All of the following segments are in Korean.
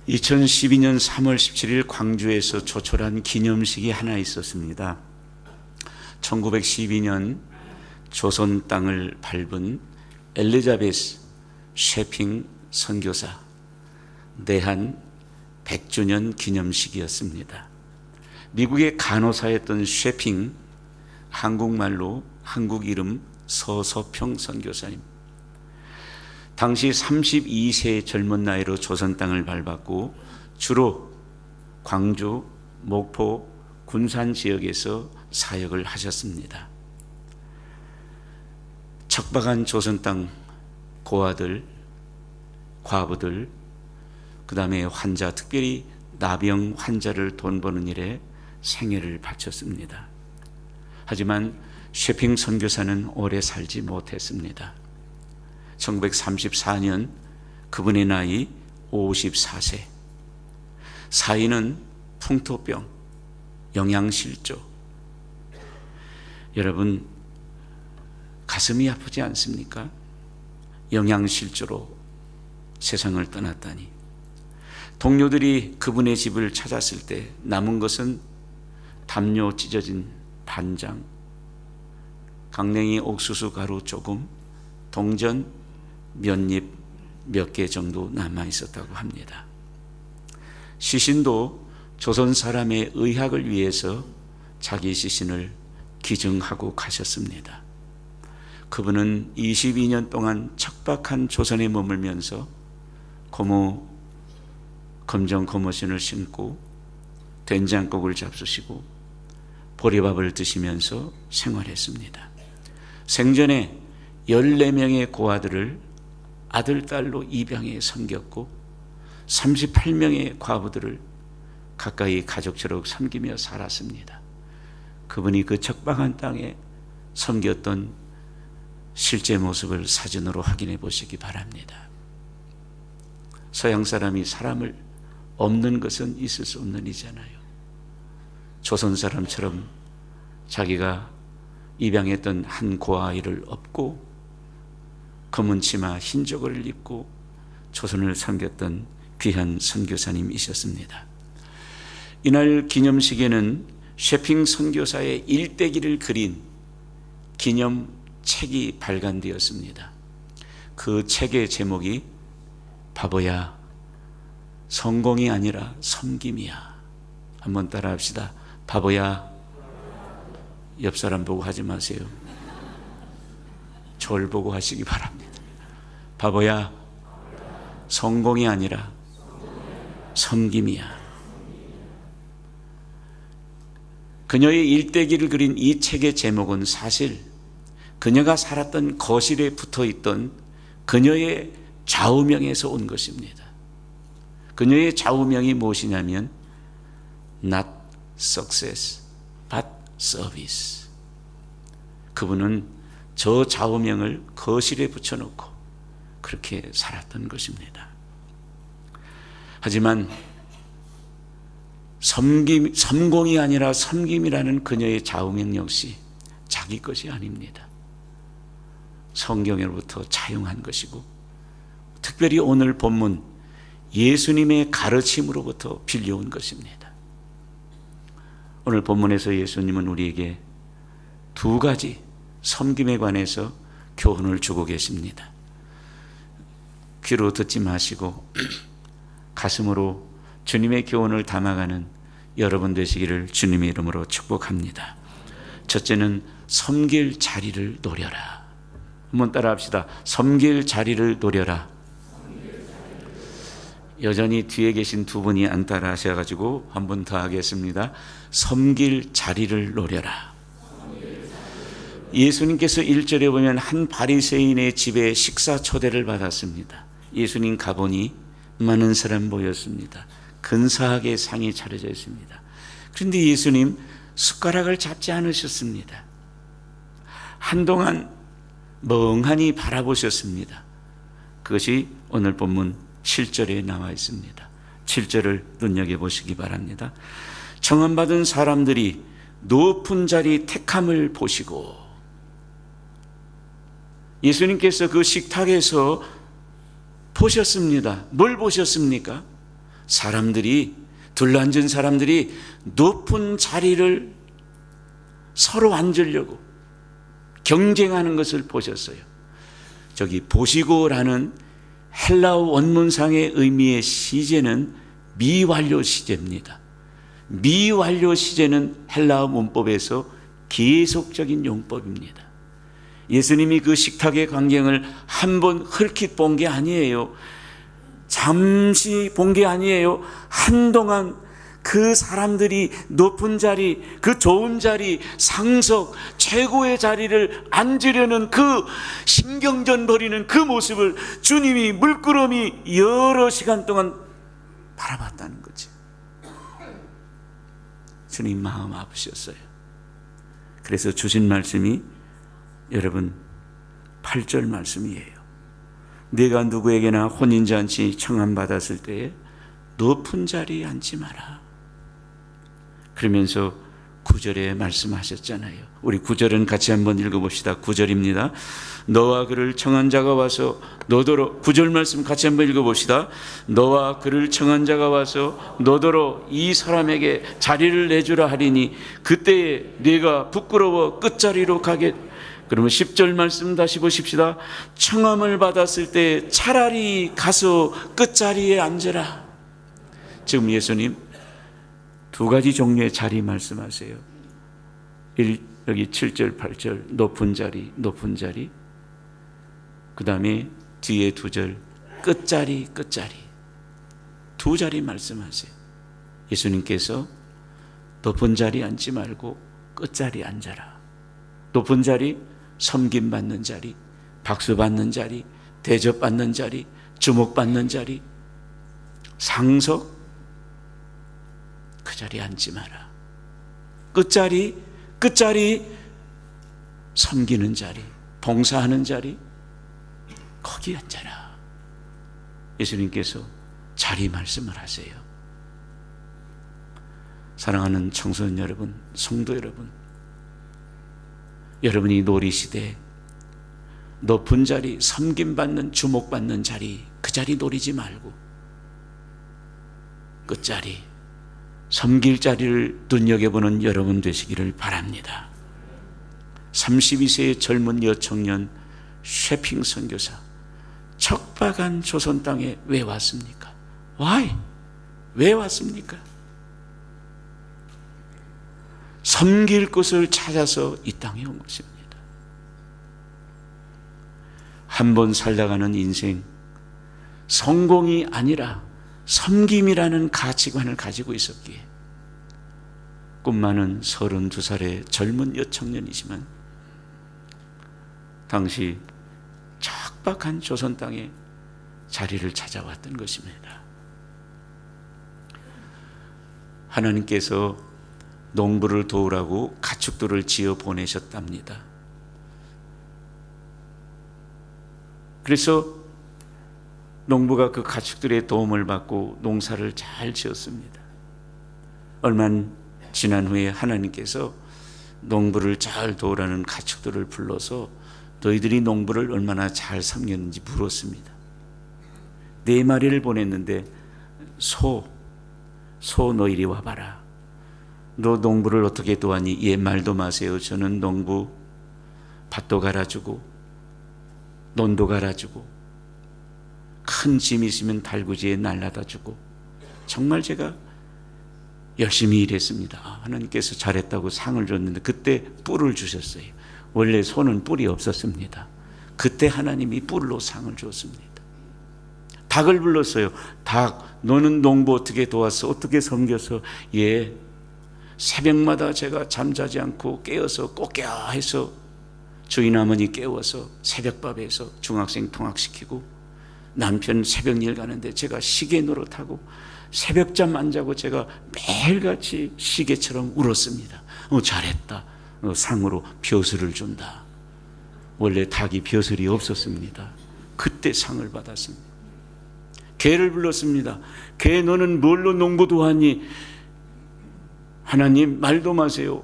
2012년 3월 17일 광주에서 조촐한 기념식이 하나 있었습니다. 1912년 조선 땅을 밟은 엘리자베스 셰핑 선교사 내한 100주년 기념식이었습니다. 미국의 간호사였던 셰핑, 한국말로 한국 이름 서서평 선교사님. 당시 32세의 젊은 나이로 조선 땅을 밟았고 주로 광주, 목포, 군산 지역에서 사역을 하셨습니다. 척박한 조선 땅 고아들, 과부들, 그 다음에 환자, 특별히 나병 환자를 돈버는 일에 생애를 바쳤습니다. 하지만 셰핑 선교사는 오래 살지 못했습니다. 1934년 그분의 나이 54세. 사인은 풍토병, 영양실조. 여러분, 가슴이 아프지 않습니까? 영양실조로 세상을 떠났다니. 동료들이 그분의 집을 찾았을 때 남은 것은 담요 찢어진 반장, 강냉이 옥수수 가루 조금, 동전 몇 잎 몇 개 정도 남아 있었다고 합니다. 시신도 조선 사람의 의학을 위해서 자기 시신을 기증하고 가셨습니다. 그분은 22년 동안 척박한 조선에 머물면서 검정 고무신을 신고 된장국을 잡수시고 보리밥을 드시면서 생활했습니다. 생전에 14명의 고아들을 아들, 딸로 입양해 섬겼고 38명의 과부들을 가까이 가족처럼 섬기며 살았습니다. 그분이 그 척박한 땅에 섬겼던 실제 모습을 사진으로 확인해 보시기 바랍니다. 서양 사람이 사람을 없는 것은 있을 수 없는 일이잖아요. 조선 사람처럼 자기가 입양했던 한 고아아이를 업고 검은 치마 흰저고를 입고 조선을 섬겼던 귀한 선교사님이셨습니다. 이날 기념식에는 셰핑 선교사의 일대기를 그린 기념책이 발간되었습니다. 그 책의 제목이 바보야, 성공이 아니라 섬김이야. 한번 따라 합시다. 바보야, 옆 사람 보고 하지 마세요. 저를 보고 하시기 바랍니다. 바보야, 성공이 아니라 섬김이야. 그녀의 일대기를 그린 이 책의 제목은 사실 그녀가 살았던 거실에 붙어있던 그녀의 좌우명에서 온 것입니다. 그녀의 좌우명이 무엇이냐면 Not success, but service. 그분은 저 좌우명을 거실에 붙여놓고 그렇게 살았던 것입니다. 하지만 섬공이 아니라 섬김이라는 그녀의 좌우명 역시 자기 것이 아닙니다. 성경으로부터 차용한 것이고 특별히 오늘 본문 예수님의 가르침으로부터 빌려온 것입니다. 오늘 본문에서 예수님은 우리에게 두 가지 섬김에 관해서 교훈을 주고 계십니다. 귀로 듣지 마시고 가슴으로 주님의 교훈을 담아가는 여러분 되시기를 주님의 이름으로 축복합니다. 첫째는 섬길 자리를 노려라. 한번 따라 합시다. 섬길 자리를 노려라. 여전히 뒤에 계신 두 분이 안 따라 하셔가지고 한 번 더 하겠습니다. 섬길 자리를 노려라. 예수님께서 1절에 보면 한 바리새인의 집에 식사 초대를 받았습니다. 예수님 가보니 많은 사람 모였습니다. 근사하게 상이 차려져 있습니다. 그런데 예수님 숟가락을 잡지 않으셨습니다. 한동안 멍하니 바라보셨습니다. 그것이 오늘 본문 7절에 나와 있습니다. 7절을 눈여겨보시기 바랍니다. 청함받은 사람들이 높은 자리 택함을 보시고 예수님께서 그 식탁에서 보셨습니다. 뭘 보셨습니까? 사람들이, 둘러앉은 사람들이 높은 자리를 서로 앉으려고 경쟁하는 것을 보셨어요. 저기 보시고라는 헬라어 원문상의 의미의 시제는 미완료 시제입니다. 미완료 시제는 헬라어 문법에서 계속적인 용법입니다. 예수님이 그 식탁의 광경을 한 번 흘낏 본 게 아니에요. 잠시 본 게 아니에요. 한동안 그 사람들이 높은 자리, 그 좋은 자리, 상석, 최고의 자리를 앉으려는 그 신경전 벌이는 그 모습을 주님이 물끄러미 여러 시간 동안 바라봤다는 거지. 주님 마음 아프셨어요. 그래서 주신 말씀이 여러분 8절 말씀이에요. 네가 누구에게나 혼인잔치 청함받았을 때에 높은 자리에 앉지 마라. 그러면서 9절에 말씀하셨잖아요. 우리 9절은 같이 한번 읽어봅시다. 9절입니다. 너와 그를 청한 자가 와서 너더러, 9절 말씀 같이 한번 읽어봅시다. 너와 그를 청한 자가 와서 너더러 이 사람에게 자리를 내주라 하리니 그때에 네가 부끄러워 끝자리로 가게. 그러면 10절 말씀 다시 보십시다. 청함을 받았을 때 차라리 가서 끝자리에 앉으라. 지금 예수님 두 가지 종류의 자리 말씀하세요. 여기 7절 8절 높은 자리, 높은 자리. 그 다음에 뒤에 2절 끝자리, 끝자리. 두 자리 말씀하세요. 예수님께서 높은 자리 앉지 말고 끝자리 앉아라. 높은 자리, 섬김받는 자리, 박수받는 자리, 대접받는 자리, 주목받는 자리, 상석, 그 자리에 앉지 마라. 끝자리, 끝자리, 섬기는 자리, 봉사하는 자리, 거기 앉아라. 예수님께서 자리 말씀을 하세요. 사랑하는 청소년 여러분, 성도 여러분, 여러분이 놀이시대 높은 자리, 섬김받는, 주목받는 자리, 그 자리 노리지 말고 끝자리, 섬길 자리를 눈여겨보는 여러분 되시기를 바랍니다. 32세의 젊은 여청년 셰핑 선교사, 척박한 조선 땅에 왜 왔습니까? Why? 왜 왔습니까? 섬길 곳을 찾아서 이 땅에 온 것입니다. 한 번 살다가는 인생, 성공이 아니라 섬김이라는 가치관을 가지고 있었기에 꿈 많은 32살의 젊은 여청년이지만 당시 척박한 조선 땅에 자리를 찾아왔던 것입니다. 하나님께서 농부를 도우라고 가축들을 지어 보내셨답니다. 그래서 농부가 그 가축들의 도움을 받고 농사를 잘 지었습니다. 얼마 지난 후에 하나님께서 농부를 잘 도우라는 가축들을 불러서 너희들이 농부를 얼마나 잘 섬겼는지 물었습니다. 4마리를 보냈는데 소 너 이리 와봐라. 너 농부를 어떻게 도왔니? 예, 말도 마세요. 저는 농부 밭도 갈아주고 논도 갈아주고 큰 짐 있으면 달구지에 날라다 주고 정말 제가 열심히 일했습니다. 하나님께서 잘했다고 상을 줬는데 그때 뿔을 주셨어요. 원래 소는 뿔이 없었습니다. 그때 하나님이 뿔로 상을 줬습니다. 닭을 불렀어요. 닭, 너는 농부 어떻게 도왔어? 어떻게 섬겼어? 예, 새벽마다 제가 잠자지 않고 깨어서 꼬깨야 해서 주인 어머니 깨워서 새벽밥에서 중학생 통학시키고 남편 새벽 일 가는데 제가 시계 노릇하고 새벽잠 안 자고 제가 매일같이 시계처럼 울었습니다. 잘했다. 상으로 벼슬을 준다. 원래 닭이 벼슬이 없었습니다. 그때 상을 받았습니다. 개를 불렀습니다. 개, 너는 뭘로 농부 도왔니? 하나님, 말도 마세요.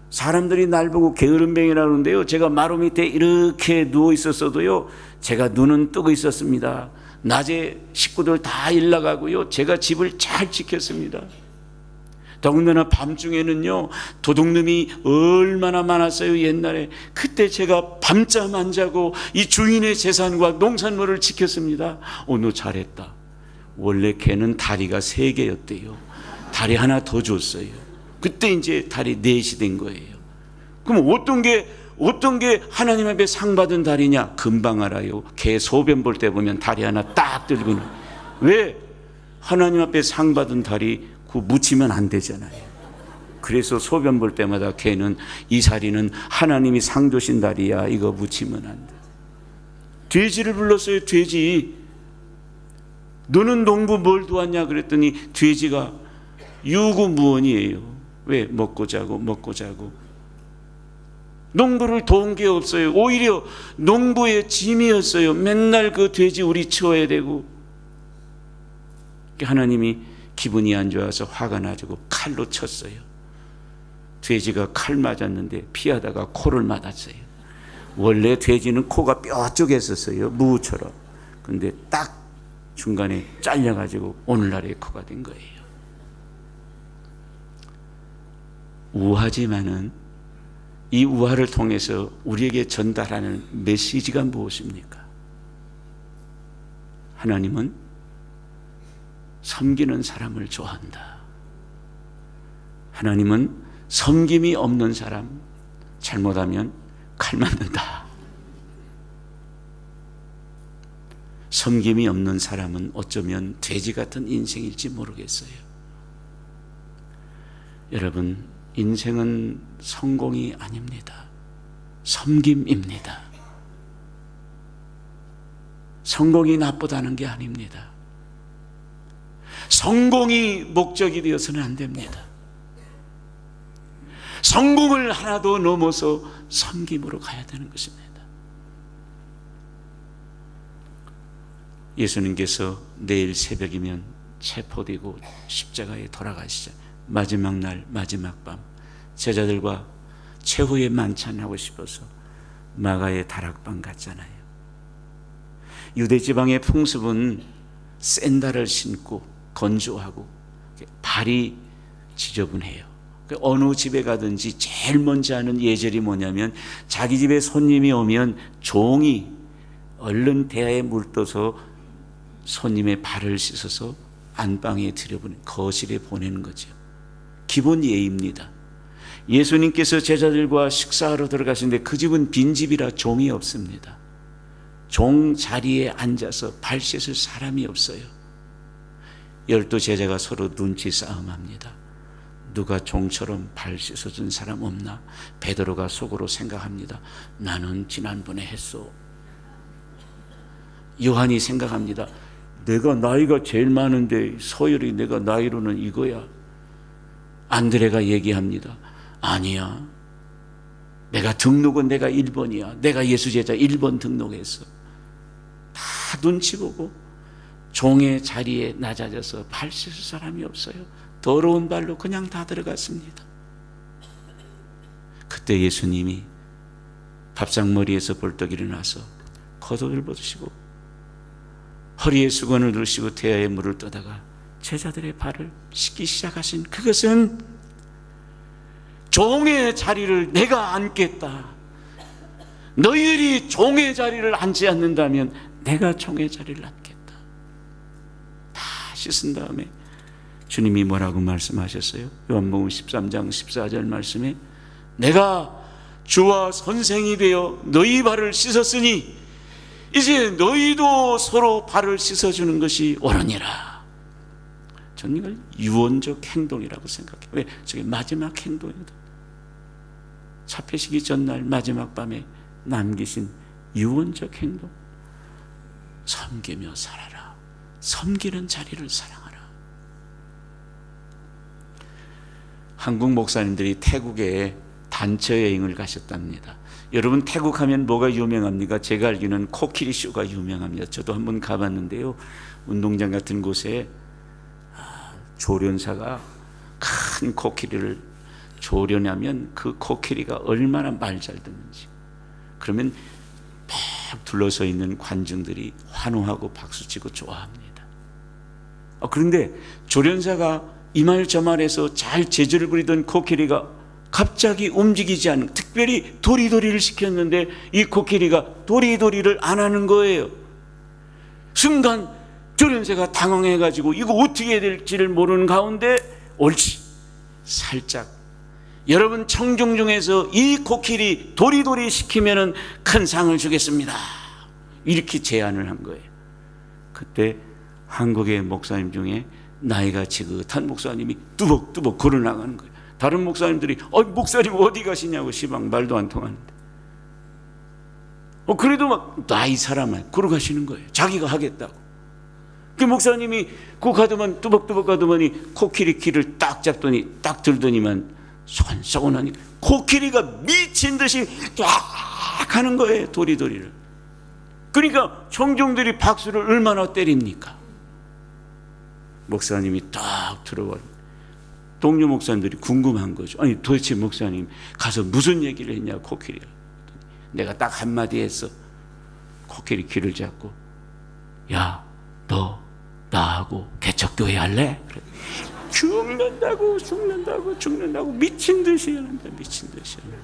사람들이 날 보고 게으름뱅이라고 하는데요, 제가 마루 밑에 이렇게 누워 있었어도요 제가 눈은 뜨고 있었습니다. 낮에 식구들 다 일 나가고요, 제가 집을 잘 지켰습니다. 더군다나 밤중에는요, 도둑놈이 얼마나 많았어요. 옛날에 그때 제가 밤잠 안 자고 이 주인의 재산과 농산물을 지켰습니다. 너 잘했다. 원래 걔는 다리가 3개였대요. 다리 하나 더 줬어요. 그때 이제 다리 4이 된 거예요. 그럼 어떤 게 하나님 앞에 상 받은 다리냐? 금방 알아요. 개 소변 볼 때 보면 다리 하나 딱 들고는. 왜? 하나님 앞에 상 받은 다리 그 묻히면 안 되잖아요. 그래서 소변 볼 때마다 걔는 이 다리는 하나님이 상 주신 다리야, 이거 묻히면 안 돼. 돼지를 불렀어요. 돼지. 너는 농부 뭘 도왔냐 그랬더니 돼지가 유구무원이에요. 왜? 먹고 자고. 농부를 도운 게 없어요. 오히려 농부의 짐이었어요. 맨날 그 돼지 우리 치워야 되고. 하나님이 기분이 안 좋아서 화가 나지고 칼로 쳤어요. 돼지가 칼 맞았는데 피하다가 코를 맞았어요. 원래 돼지는 코가 뼈 쪽에 있었어요. 무처럼. 근데 딱 중간에 잘려가지고 오늘날의 코가 된 거예요. 우하지만은 이 우화를 통해서 우리에게 전달하는 메시지가 무엇입니까? 하나님은 섬기는 사람을 좋아한다. 하나님은 섬김이 없는 사람, 잘못하면 칼 맞는다. 섬김이 없는 사람은 어쩌면 돼지 같은 인생일지 모르겠어요. 여러분, 인생은 성공이 아닙니다. 섬김입니다. 성공이 나쁘다는 게 아닙니다. 성공이 목적이 되어서는 안 됩니다. 성공을 하나도 넘어서 섬김으로 가야 되는 것입니다. 예수님께서 내일 새벽이면 체포되고 십자가에 돌아가시죠. 마지막 날, 마지막 밤, 제자들과 최후의 만찬하고 싶어서 마가의 다락방 갔잖아요. 유대 지방의 풍습은 샌들을 신고 건조하고 발이 지저분해요. 어느 집에 가든지 제일 먼저 하는 예절이 뭐냐면, 자기 집에 손님이 오면 종이 얼른 대야에 물 떠서 손님의 발을 씻어서 안방에 들여보내는, 거실에 보내는 거죠. 기본 예의입니다. 예수님께서 제자들과 식사하러 들어가시는데 그 집은 빈집이라 종이 없습니다. 종 자리에 앉아서 발 씻을 사람이 없어요. 12 제자가 서로 눈치 싸움합니다. 누가 종처럼 발 씻어준 사람 없나? 베드로가 속으로 생각합니다. 나는 지난번에 했어. 요한이 생각합니다. 내가 나이가 제일 많은데 서열이 내가 나이로는 이거야. 안드레가 얘기합니다. 아니야, 내가 등록은 내가 1번이야. 내가 예수제자 1번 등록했어. 다 눈치 보고 종의 자리에 낮아져서 발 씻을 사람이 없어요. 더러운 발로 그냥 다 들어갔습니다. 그때 예수님이 밥상머리에서 벌떡 일어나서 겉옷을 벗으시고 허리에 수건을 두르시고 대야에 물을 떠다가 제자들의 발을 씻기 시작하신, 그것은 종의 자리를 내가 앉겠다. 너희들이 종의 자리를 앉지 않는다면 내가 종의 자리를 앉겠다. 다 씻은 다음에 주님이 뭐라고 말씀하셨어요? 요한복음 13장 14절 말씀에 내가 주와 선생이 되어 너희 발을 씻었으니 이제 너희도 서로 발을 씻어주는 것이 옳으니라. 저는 이걸 유언적 행동이라고 생각해요. 왜? 저게 마지막 행동이거든. 잡히시기 전날 마지막 밤에 남기신 유언적 행동. 섬기며 살아라. 섬기는 자리를 사랑하라. 한국 목사님들이 태국에 단체 여행을 가셨답니다. 여러분, 태국 하면 뭐가 유명합니까? 제가 알기로는 코끼리 쇼가 유명합니다. 저도 한번 가봤는데요, 운동장 같은 곳에 조련사가 큰 코끼리를 조련하면 그 코끼리가 얼마나 말 잘 듣는지, 그러면 둘러서 있는 관중들이 환호하고 박수치고 좋아합니다. 그런데 조련사가 이말 저말해서 잘 제주를 부리던 코끼리가 갑자기 움직이지 않는, 특별히 도리도리를 시켰는데 이 코끼리가 도리도리를 안 하는 거예요. 순간 조련사가 당황해가지고 이거 어떻게 해야 될지를 모르는 가운데 옳지, 살짝, 여러분 청중 중에서 이 코끼리 도리도리 시키면은 큰 상을 주겠습니다, 이렇게 제안을 한 거예요. 그때 한국의 목사님 중에 나이가 지긋한 목사님이 뚜벅뚜벅 걸어나가는 거예요. 다른 목사님들이 목사님 어디 가시냐고, 시방 말도 안 통하는데 그래도 막 나이 사람을 걸어가시는 거예요. 자기가 하겠다고. 그 목사님이 그 가더만 뚜벅뚜벅 가더만이 코끼리 귀를 딱 잡더니 딱 들더니만 손싸고나니 코끼리가 미친 듯이 딱 하는 거예요, 도리도리를. 그러니까 청중들이 박수를 얼마나 때립니까? 목사님이 딱 들어와요. 동료 목사님들이 궁금한 거죠. 아니 도대체 목사님 가서 무슨 얘기를 했냐, 코끼리가. 내가 딱 한마디 했어. 코끼리 귀를 잡고, 야, 너 나하고 개척교회 할래? 그래. 죽는다고 미친 듯이 하는데, 미친 듯이 하는데.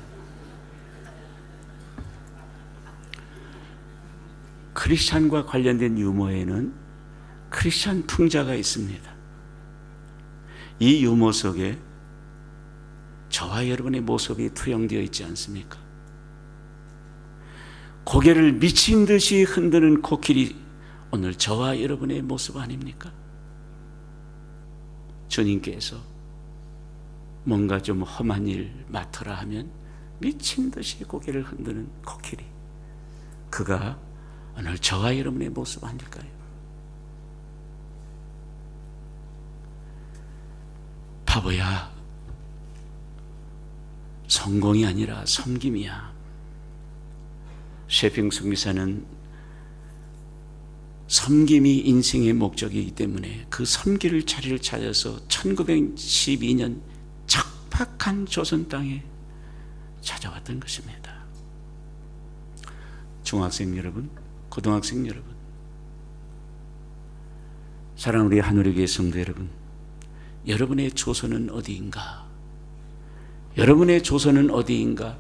크리스찬과 관련된 유머에는 크리스찬 풍자가 있습니다. 이 유머 속에 저와 여러분의 모습이 투영되어 있지 않습니까? 고개를 미친 듯이 흔드는 코끼리, 오늘 저와 여러분의 모습 아닙니까? 주님께서 뭔가 좀 험한 일 맡으라 하면 미친 듯이 고개를 흔드는 코끼리, 그가 오늘 저와 여러분의 모습 아닐까요? 바보야, 성공이 아니라 섬김이야. 셰핑 승비사는 섬김이 인생의 목적이기 때문에 그 섬길 자리를 찾아서 1912년 척박한 조선 땅에 찾아왔던 것입니다. 중학생 여러분, 고등학생 여러분, 사랑하는 우리 하늘의 성도 여러분, 여러분의 조선은 어디인가? 여러분의 조선은 어디인가?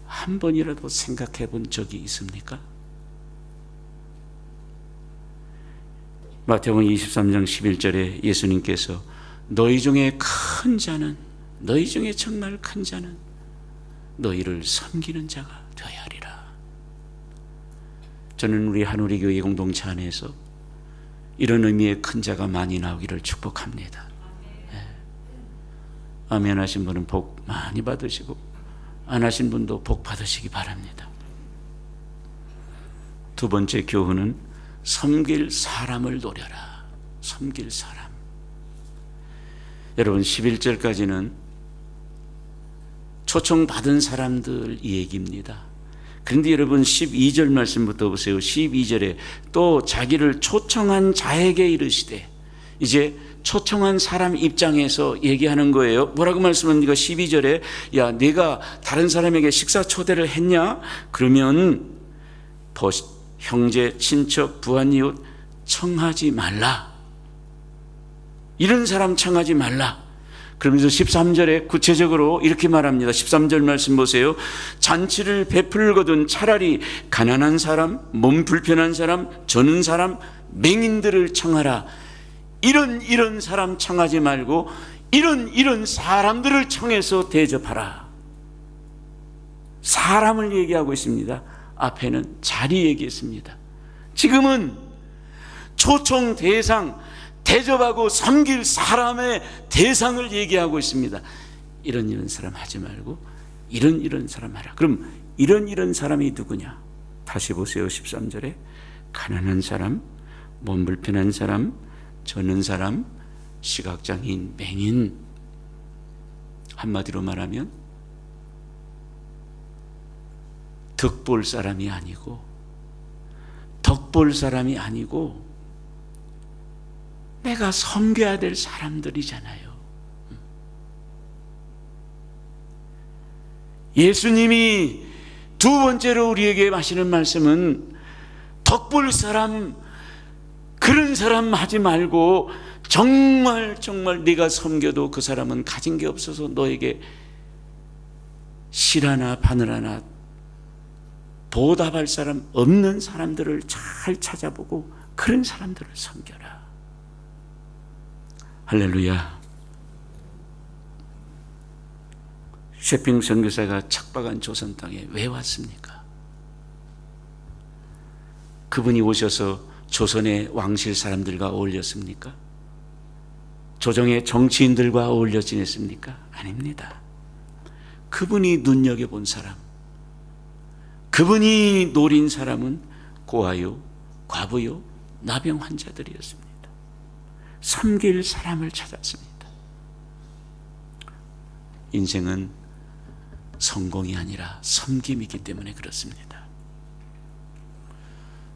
한 번이라도 생각해 본 적이 있습니까? 마태복음 23장 11절에 예수님께서 너희 중에 큰 자는, 너희 중에 정말 큰 자는 너희를 섬기는 자가 되어야 하리라. 저는 우리 한우리 교회 공동체 안에서 이런 의미의 큰 자가 많이 나오기를 축복합니다. 아멘 하신 분은 복 많이 받으시고, 안 하신 분도 복 받으시기 바랍니다. 두 번째 교훈은 섬길 사람을 노려라. 섬길 사람. 여러분 11절까지는 초청받은 사람들 얘기입니다. 그런데 여러분 12절 말씀부터 보세요. 12절에 또 자기를 초청한 자에게 이르시되, 이제 초청한 사람 입장에서 얘기하는 거예요. 뭐라고 말씀합니까? 12절에 야, 네가 다른 사람에게 식사 초대를 했냐? 그러면 형제, 친척, 부한 이웃 청하지 말라. 이런 사람 청하지 말라. 그러면서 13절에 구체적으로 이렇게 말합니다. 13절 말씀 보세요. 잔치를 베풀거든 차라리 가난한 사람, 몸 불편한 사람, 저는 사람, 맹인들을 청하라. 이런 사람 청하지 말고 이런 사람들을 청해서 대접하라. 사람을 얘기하고 있습니다. 앞에는 자리 얘기했습니다. 지금은 초청 대상, 대접하고 섬길 사람의 대상을 얘기하고 있습니다. 이런 사람 하지 말고 이런 사람 하라. 그럼 이런 사람이 누구냐? 다시 보세요. 13절에 가난한 사람, 몸 불편한 사람, 저는 사람, 시각장애인, 맹인. 한마디로 말하면 덕볼 사람이 아니고, 덕볼 사람이 아니고 내가 섬겨야 될 사람들이잖아요. 예수님이 두 번째로 우리에게 하시는 말씀은 덕볼 사람, 그런 사람 하지 말고 정말 네가 섬겨도 그 사람은 가진 게 없어서 너에게 실 하나 바늘 하나 보답할 사람 없는 사람들을 잘 찾아보고 그런 사람들을 섬겨라. 할렐루야. 셰핑 선교사가 척박한 조선 땅에 왜 왔습니까? 그분이 오셔서 조선의 왕실 사람들과 어울렸습니까? 조정의 정치인들과 어울려 지냈습니까? 아닙니다. 그분이 눈여겨본 사람, 그분이 노린 사람은 고아요, 과부요, 나병 환자들이었습니다. 섬길 사람을 찾았습니다. 인생은 성공이 아니라 섬김이기 때문에 그렇습니다.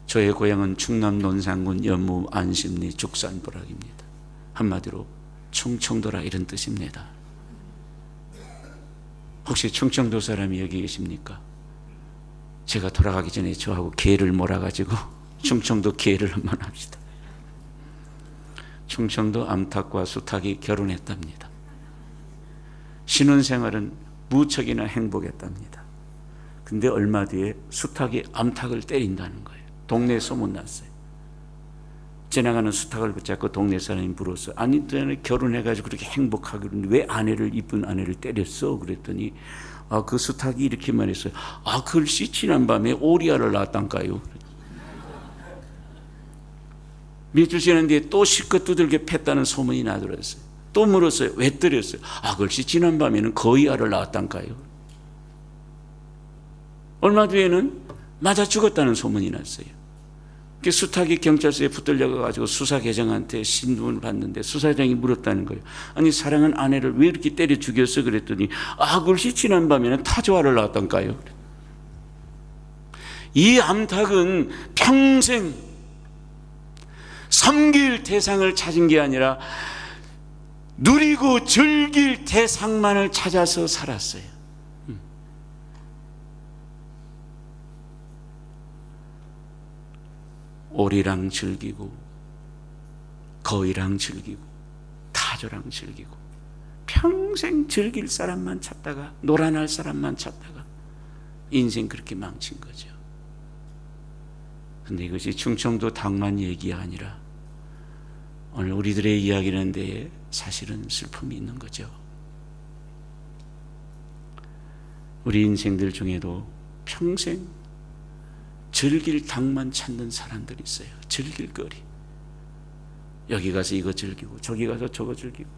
저의 고향은 충남 논산군 연무 안심리 죽산보락입니다. 한마디로 충청도라 이런 뜻입니다. 혹시 충청도 사람이 여기 계십니까? 제가 돌아가기 전에 저하고 개를 몰아가지고 충청도 개를 한번 합시다. 충청도 암탉과 수탉이 결혼했답니다. 신혼생활은 무척이나 행복했답니다. 근데 얼마 뒤에 수탉이 암탉을 때린다는 거예요. 동네에 소문났어요. 지나가는 수탉을 붙잡고 동네 사람이 물었어요. 아니, 너는 결혼해가지고 그렇게 행복하기로 왜 이쁜 아내를 때렸어? 그랬더니 그 수탉이 이렇게 말했어요. 글씨 지난 밤에 오리알을 낳았단가요? 몇 주 지난 뒤에 또 실컷 두들겨 팼다는 소문이 나더랬어요. 또 물었어요. 왜 때렸어요? 글씨 지난 밤에는 거의 알을 낳았단가요? 얼마 뒤에는 맞아 죽었다는 소문이 났어요. 수탉이 경찰서에 붙들려가지고 수사계장한테 신문을 받는데 수사장이 물었다는 거예요. 아니, 사랑한 아내를 왜 이렇게 때려 죽였어? 그랬더니 글씨 지난 밤에는 타조알을 낳았단가요? 이 암탉은 평생 섬길 대상을 찾은 게 아니라 누리고 즐길 대상만을 찾아서 살았어요. 오리랑 즐기고 거위랑 즐기고 타조랑 즐기고 평생 즐길 사람만 찾다가 놀아날 사람만 찾다가 인생 그렇게 망친 거죠. 근데 이것이 충청도 당만 얘기가 아니라 오늘 우리들의 이야기는 데에 사실은 슬픔이 있는 거죠. 우리 인생들 중에도 평생 즐길 당만 찾는 사람들이 있어요. 즐길 거리. 여기 가서 이거 즐기고 저기 가서 저거 즐기고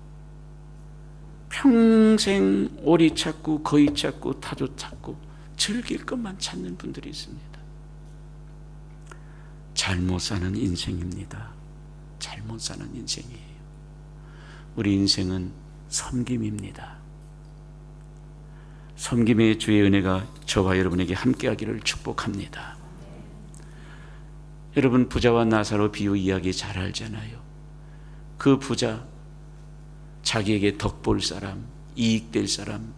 평생 오리 찾고 거위 찾고 타조 찾고 즐길 것만 찾는 분들이 있습니다. 잘못 사는 인생입니다. 잘못 사는 인생이에요. 우리 인생은 섬김입니다. 섬김의 주의 은혜가 저와 여러분에게 함께하기를 축복합니다. 여러분, 부자와 나사로 비유 이야기 잘 알잖아요. 그 부자, 자기에게 덕볼 사람, 이익될 사람,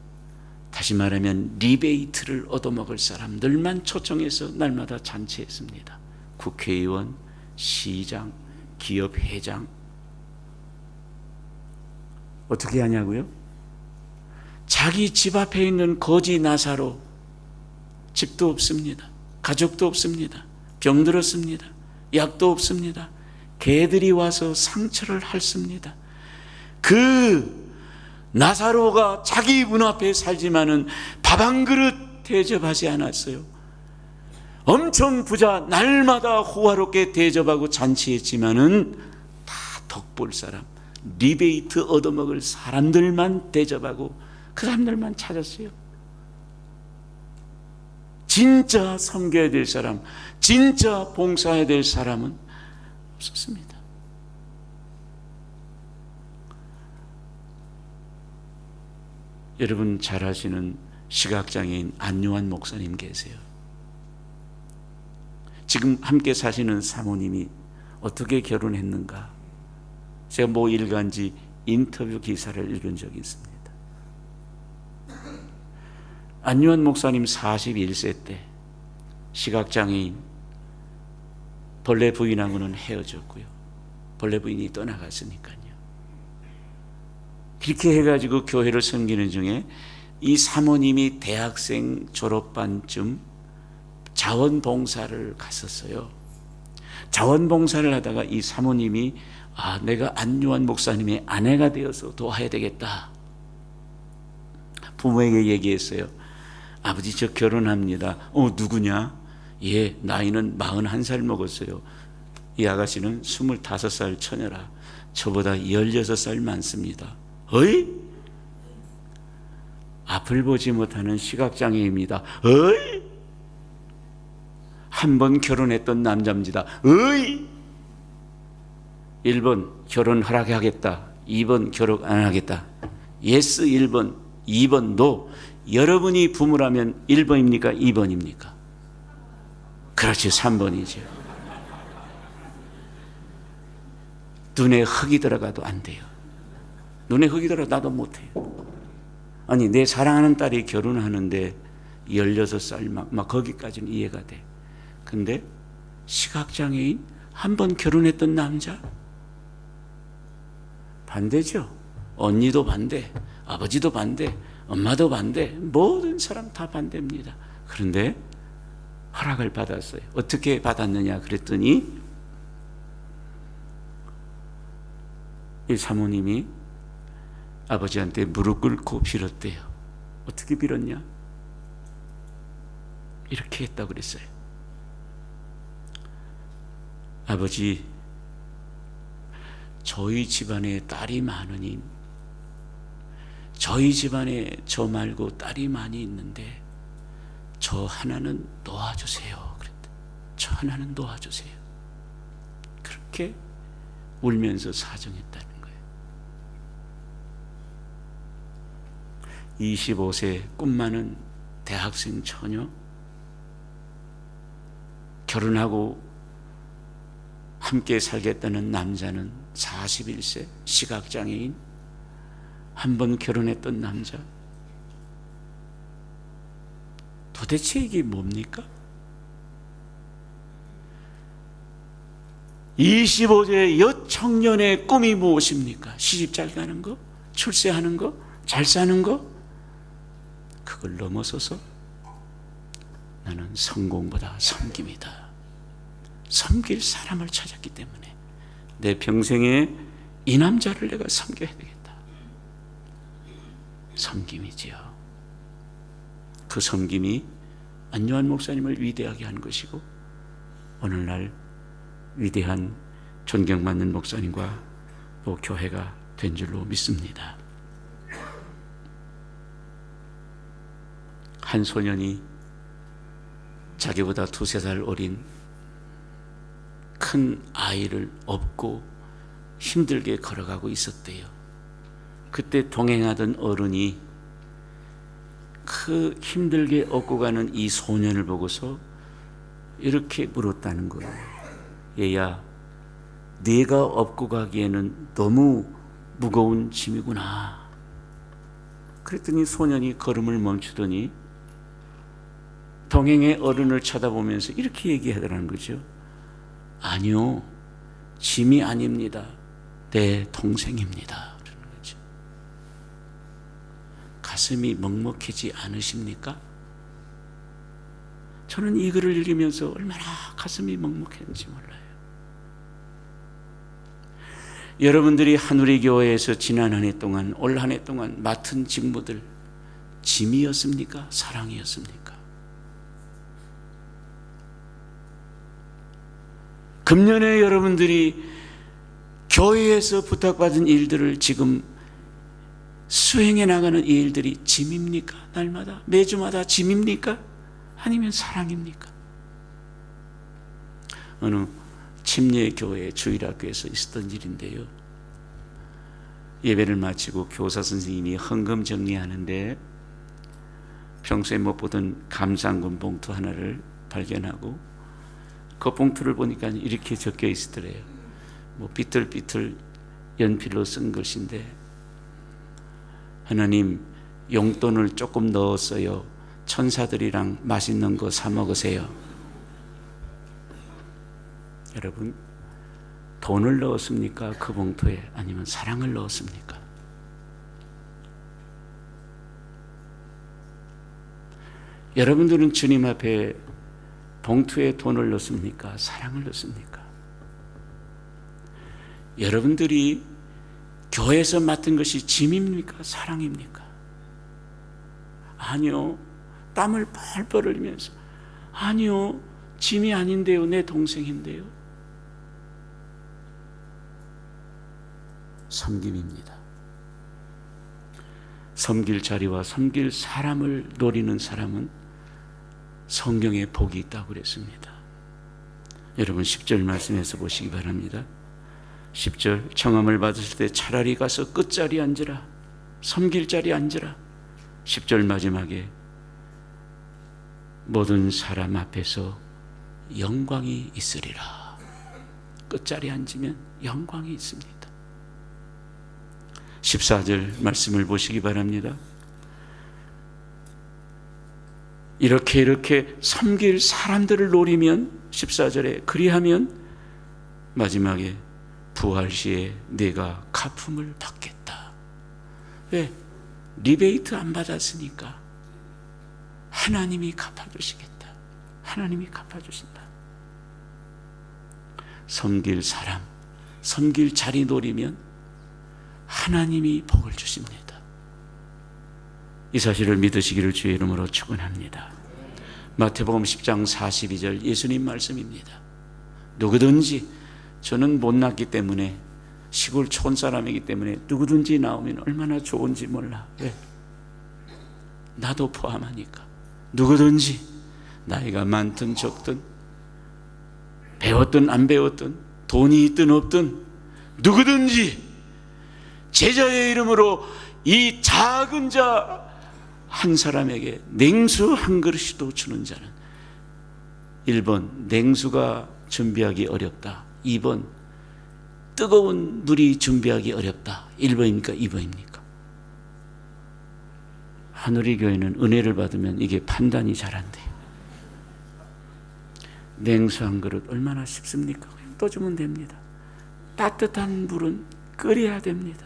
다시 말하면 리베이트를 얻어먹을 사람들만 초청해서 날마다 잔치했습니다. 국회의원, 시장, 기업 회장. 어떻게 하냐고요? 자기 집 앞에 있는 거지 나사로, 집도 없습니다. 가족도 없습니다. 병들었습니다. 약도 없습니다. 개들이 와서 상처를 핥습니다. 그 나사로가 자기 문 앞에 살지만은 밥 한 그릇 대접하지 않았어요. 엄청 부자, 날마다 호화롭게 대접하고 잔치했지만은 다 덕볼 사람, 리베이트 얻어먹을 사람들만 대접하고 그 사람들만 찾았어요. 진짜 섬겨야 될 사람, 진짜 봉사해야 될 사람은 없었습니다. 여러분 잘 아시는 시각장애인 안요한 목사님 계세요. 지금 함께 사시는 사모님이 어떻게 결혼했는가? 제가 뭐 일간지 인터뷰 기사를 읽은 적이 있습니다. 안요한 목사님 41세 때 시각장애인 본래 부인하고는 헤어졌고요. 본래 부인이 떠나갔으니까요. 그렇게 해가지고 교회를 섬기는 중에 이 사모님이 대학생 졸업반쯤 자원봉사를 갔었어요. 자원봉사를 하다가 이 사모님이 내가 안요한 목사님의 아내가 되어서 도와야 되겠다. 부모에게 얘기했어요. 아버지, 저 결혼합니다. 누구냐? 예, 나이는 41살 먹었어요. 이 아가씨는 25살 처녀라. 저보다 16살 많습니다. 어이? 앞을 보지 못하는 시각장애입니다. 어이? 한 번 결혼했던 남자입니다. 어이? 1번 결혼 허락하겠다. 2번 결혼 안 하겠다. 예스 1번, 2번 노. 여러분이 부모라면 1번입니까? 2번입니까? 그렇지, 3번이죠. 눈에 흙이 들어가도 안 돼요. 눈에 흙이 들어가도 나도 못해요. 아니, 내 사랑하는 딸이 결혼하는데 16살 막 거기까지는 이해가 돼. 근데 시각장애인 한 번 결혼했던 남자 반대죠. 언니도 반대, 아버지도 반대, 엄마도 반대, 모든 사람 다 반대입니다. 그런데 허락을 받았어요. 어떻게 받았느냐 그랬더니 이 사모님이 아버지한테 무릎 꿇고 빌었대요. 어떻게 빌었냐? 이렇게 했다고 그랬어요. 아버지, 저희 집안에 딸이 많으니 저희 집안에 저 말고 딸이 많이 있는데 저 하나는 놓아주세요. 그랬대. 저 하나는 놓아주세요. 그렇게 울면서 사정했다는 거예요. 25세 꿈 많은 대학생 처녀, 결혼하고 함께 살겠다는 남자는 41세 시각장애인, 한 번 결혼했던 남자. 도대체 이게 뭡니까? 25세 여청년의 꿈이 무엇입니까? 시집 잘 가는 거? 출세하는 거? 잘 사는 거? 그걸 넘어서서 나는 성공보다 섬김이다. 섬길 사람을 찾았기 때문에 내 평생에 이 남자를 내가 섬겨야 되겠다. 섬김이지요. 그 섬김이 안요한 목사님을 위대하게 한 것이고 오늘날 위대한 존경받는 목사님과 또 교회가 된 줄로 믿습니다. 한 소년이 자기보다 2-3살 어린 큰 아이를 업고 힘들게 걸어가고 있었대요. 그때 동행하던 어른이 그 힘들게 업고 가는 이 소년을 보고서 이렇게 물었다는 거예요. 얘야, 네가 업고 가기에는 너무 무거운 짐이구나. 그랬더니 소년이 걸음을 멈추더니 동행의 어른을 쳐다보면서 이렇게 얘기하더라는 거죠. 아니요, 짐이 아닙니다. 내 동생입니다. 그러는 거죠. 가슴이 먹먹해지 않으십니까? 저는 이 글을 읽으면서 얼마나 가슴이 먹먹했는지 몰라요. 여러분들이 한우리 교회에서 지난 한 해 동안, 올 한 해 동안 맡은 직무들 짐이었습니까? 사랑이었습니까? 금년에 여러분들이 교회에서 부탁받은 일들을 지금 수행해 나가는 이 일들이 짐입니까? 날마다, 매주마다 짐입니까? 아니면 사랑입니까? 어느 침례교회 주일학교에서 있었던 일인데요. 예배를 마치고 교사 선생님이 헌금 정리하는데 평소에 못 보던 감상금 봉투 하나를 발견하고 그 봉투를 보니까 이렇게 적혀 있더래요. 뭐 삐뚤삐뚤 연필로 쓴 것인데, 하나님 용돈을 조금 넣었어요. 천사들이랑 맛있는 거 사 먹으세요. 여러분, 돈을 넣었습니까? 그 봉투에? 아니면 사랑을 넣었습니까? 여러분들은 주님 앞에 봉투에 돈을 넣습니까? 사랑을 넣습니까? 여러분들이 교회에서 맡은 것이 짐입니까? 사랑입니까? 아니요. 땀을 펄펄 흘리면서, 아니요. 짐이 아닌데요. 내 동생인데요. 섬김입니다. 섬길 자리와 섬길 사람을 노리는 사람은 성경에 복이 있다고 그랬습니다. 여러분 10절 말씀에서 보시기 바랍니다. 10절, 청함을 받으실 때 차라리 가서 끝자리에 앉으라, 섬길 자리에 앉으라. 10절 마지막에 모든 사람 앞에서 영광이 있으리라. 끝자리에 앉으면 영광이 있습니다. 14절 말씀을 보시기 바랍니다. 이렇게 섬길 사람들을 노리면, 14절에 그리하면 마지막에 부활 시에 내가 갚음을 받겠다. 왜? 리베이트 안 받았으니까 하나님이 갚아주시겠다. 하나님이 갚아주신다. 섬길 사람, 섬길 자리 노리면 하나님이 복을 주십니다. 이 사실을 믿으시기를 주의 이름으로 축원합니다. 마태복음 10장 42절 예수님 말씀입니다. 누구든지, 저는 못났기 때문에, 시골 촌 사람이기 때문에 누구든지 나오면 얼마나 좋은지 몰라. 왜? 나도 포함하니까. 누구든지, 나이가 많든 적든, 배웠든 안 배웠든, 돈이 있든 없든, 누구든지 제자의 이름으로 이 작은 자 한 사람에게 냉수 한 그릇이도 주는 자는, 1번 냉수가 준비하기 어렵다, 2번 뜨거운 물이 준비하기 어렵다. 1번입니까? 2번입니까? 하늘의 교회는 은혜를 받으면 이게 판단이 잘 안 돼요. 냉수 한 그릇 얼마나 쉽습니까? 그냥 떠주면 됩니다. 따뜻한 물은 끓여야 됩니다.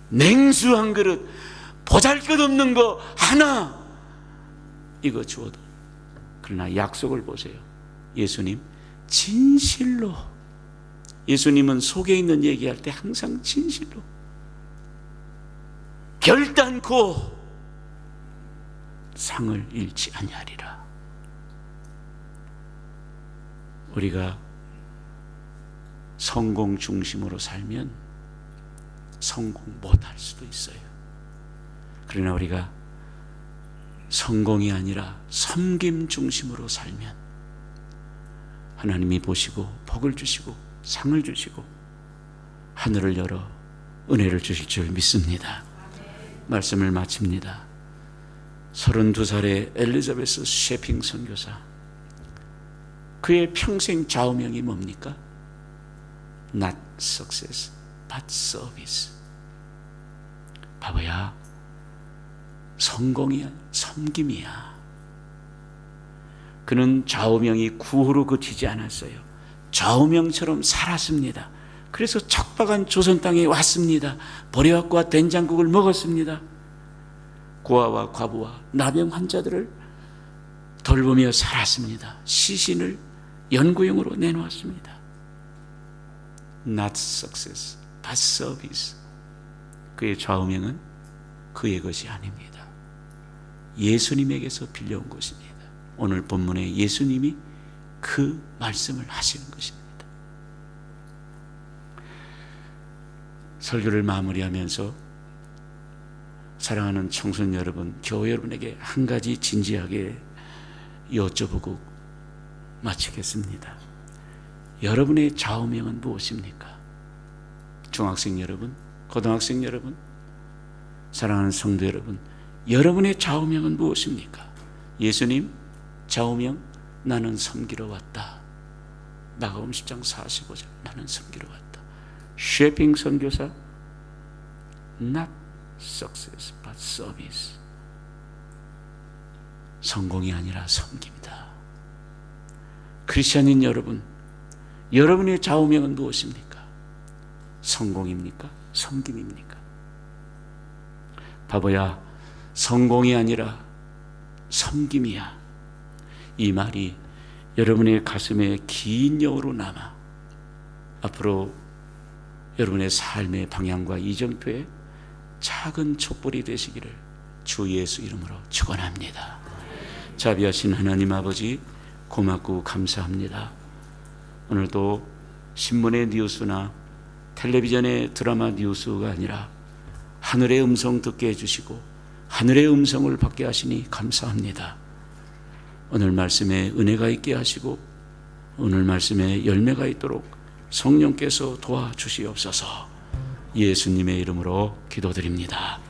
냉수 한 그릇, 보잘것없는 거 하나, 이거 주어도. 그러나 약속을 보세요. 예수님 진실로, 예수님은 속에 있는 얘기할 때 항상 진실로, 결단코 상을 잃지 아니하리라. 우리가 성공 중심으로 살면 성공 못할 수도 있어요. 그러나 우리가 성공이 아니라 섬김 중심으로 살면 하나님이 보시고 복을 주시고 상을 주시고 하늘을 열어 은혜를 주실 줄 믿습니다. 말씀을 마칩니다. 32살의 엘리자베스 셰핑 선교사, 그의 평생 좌우명이 뭡니까? Not success, but service. 바보야, 성공이야, 섬김이야. 그는 좌우명이 구호로 그치지 않았어요. 좌우명처럼 살았습니다. 그래서 척박한 조선 땅에 왔습니다. 보리밥과 된장국을 먹었습니다. 고아와 과부와 나병 환자들을 돌보며 살았습니다. 시신을 연구용으로 내놓았습니다. Not success, but service. 그의 좌우명은 그의 것이 아닙니다. 예수님에게서 빌려온 것입니다. 오늘 본문에 예수님이 그 말씀을 하시는 것입니다. 설교를 마무리하면서 사랑하는 청소년 여러분, 교회 여러분에게 한 가지 진지하게 여쭤보고 마치겠습니다. 여러분의 좌우명은 무엇입니까? 중학생 여러분, 고등학생 여러분, 사랑하는 성도 여러분, 여러분의 좌우명은 무엇입니까? 예수님 좌우명, 나는 섬기러 왔다. 마가복음 10장 45절, 나는 섬기러 왔다. 셰핑 선교사, not success but service. 성공이 아니라 섬깁니다. 크리스천인 여러분, 여러분의 좌우명은 무엇입니까? 성공입니까? 섬김입니까? 바보야, 성공이 아니라 섬김이야. 이 말이 여러분의 가슴에 긴 여우로 남아 앞으로 여러분의 삶의 방향과 이정표에 작은 촛불이 되시기를 주 예수 이름으로 축원합니다. 자비하신 하나님 아버지, 고맙고 감사합니다. 오늘도 신문의 뉴스나 텔레비전의 드라마 뉴스가 아니라 하늘의 음성 듣게 해주시고 하늘의 음성을 받게 하시니 감사합니다. 오늘 말씀에 은혜가 있게 하시고 오늘 말씀에 열매가 있도록 성령께서 도와주시옵소서. 예수님의 이름으로 기도드립니다.